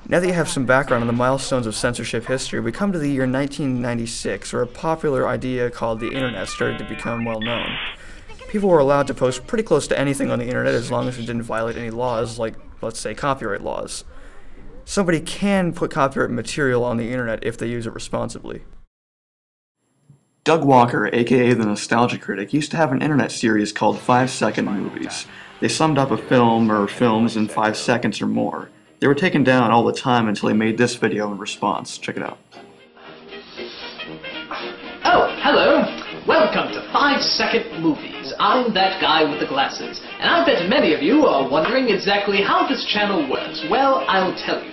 Now that you have some background on the milestones of censorship history, we come to the year 1996, where a popular idea called the internet started to become well known. People were allowed to post pretty close to anything on the internet as long as it didn't violate any laws, like, let's say, copyright laws. Somebody can put copyright material on the internet if they use it responsibly. Doug Walker, aka the Nostalgia Critic, used to have an internet series called 5-second movies. They summed up a film or films in 5 seconds or more. They were taken down all the time until he made this video in response. Check it out. Oh, hello! Welcome to 5-second movies. I'm that guy with the glasses, and I bet many of you are wondering exactly how this channel works. Well, I'll tell you.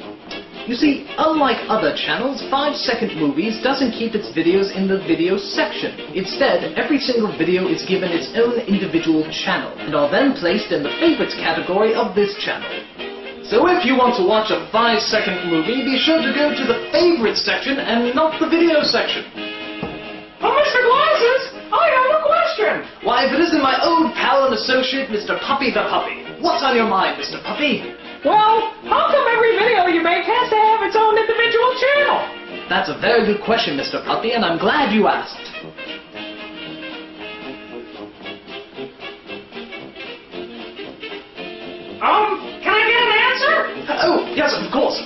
You see, unlike other channels, 5-second movies doesn't keep its videos in the video section. Instead, every single video is given its own individual channel, and are then placed in the favorites category of this channel. So if you want to watch a 5-second movie, be sure to go to the favorites section and not the video section. Oh, Mr. Glasses, I have a question. Why, if it isn't my old pal and associate, Mr. Puppy the Puppy. What's on your mind, Mr. Puppy? Well, how come every video you make has to have its own individual channel? That's a very good question, Mr. Puppy, and I'm glad you asked. Can I get an answer? Oh, yes, of course.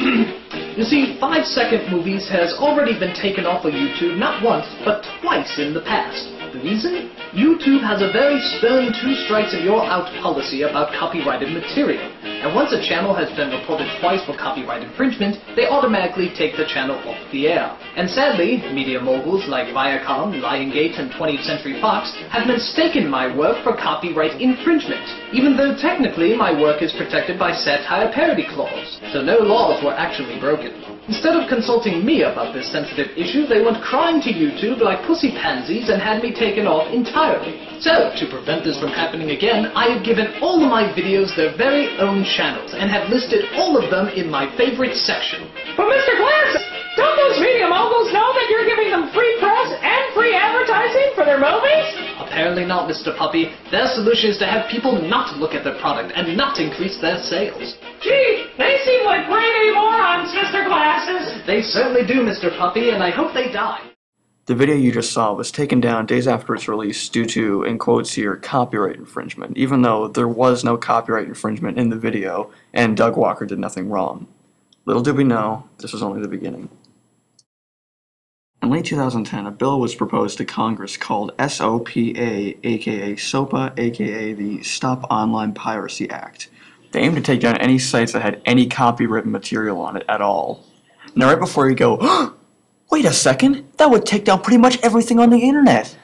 You see, 5-second movies has already been taken off of YouTube not once, but twice in the past. The reason? YouTube has a very stern 2 strikes and you're out policy about copyrighted material. And once a channel has been reported twice for copyright infringement, they automatically take the channel off the air. And sadly, media moguls like Viacom, Lionsgate, and 20th Century Fox have mistaken my work for copyright infringement, even though technically my work is protected by satire parody clause, so no laws were actually broken. Instead of consulting me about this sensitive issue, they went crying to YouTube like pussy pansies and had me taken off entirely. So, to prevent this from happening again, I have given all of my videos their very own channels and have listed all of them in my favorites section. But Mr. Glasses, don't those media moguls know that you're giving them free press and free advertising for their movies? Apparently not, Mr. Puppy. Their solution is to have people not look at their product and not increase their sales. Gee, they seem like brainy morons, Mr. Glasses. They certainly do, Mr. Puppy, and I hope they die. The video you just saw was taken down days after its release due to, in quotes here, copyright infringement, even though there was no copyright infringement in the video and Doug Walker did nothing wrong. Little did we know, this was only the beginning. In late 2010, a bill was proposed to Congress called SOPA, aka SOPA, aka the Stop Online Piracy Act. They aimed to take down any sites that had any copyrighted material on it at all. Now right before you go, oh, wait a second, that would take down pretty much everything on the internet.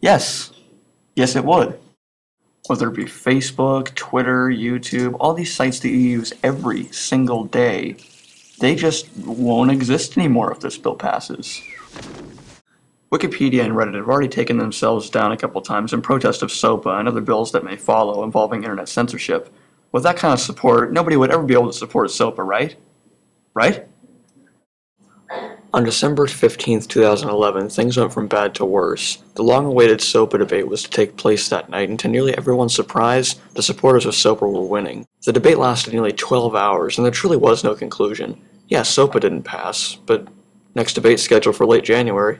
Yes. Yes, it would. Whether it be Facebook, Twitter, YouTube, all these sites that you use every single day, they just won't exist anymore if this bill passes. Wikipedia and Reddit have already taken themselves down a couple times in protest of SOPA and other bills that may follow involving internet censorship. With that kind of support, nobody would ever be able to support SOPA, right? Right? On December 15, 2011, things went from bad to worse. The long-awaited SOPA debate was to take place that night, and to nearly everyone's surprise, the supporters of SOPA were winning. The debate lasted nearly 12 hours, and there truly was no conclusion. Yeah, SOPA didn't pass, but next debate scheduled for late January.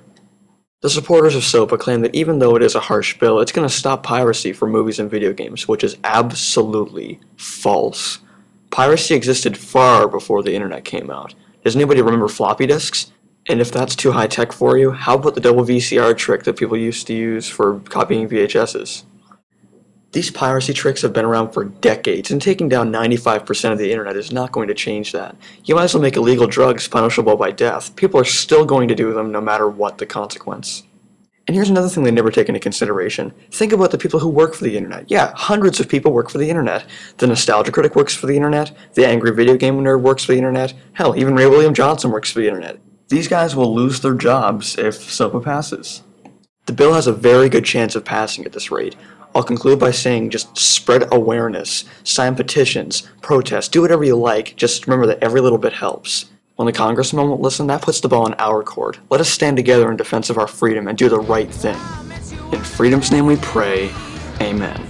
The supporters of SOPA claim that even though it is a harsh bill, it's going to stop piracy for movies and video games, which is absolutely false. Piracy existed far before the internet came out. Does anybody remember floppy disks? And if that's too high-tech for you, how about the double VCR trick that people used to use for copying VHSs? These piracy tricks have been around for decades, and taking down 95% of the internet is not going to change that. You might as well make illegal drugs punishable by death. People are still going to do them no matter what the consequence. And here's another thing they never take into consideration. Think about the people who work for the internet. Yeah, hundreds of people work for the internet. The Nostalgia Critic works for the internet. The Angry Video Game Nerd works for the internet. Hell, even Ray William Johnson works for the internet. These guys will lose their jobs if SOPA passes. The bill has a very good chance of passing at this rate. I'll conclude by saying just spread awareness, sign petitions, protest, do whatever you like, just remember that every little bit helps. When the congressman won't listen, that puts the ball in our court. Let us stand together in defense of our freedom and do the right thing. In freedom's name we pray, amen.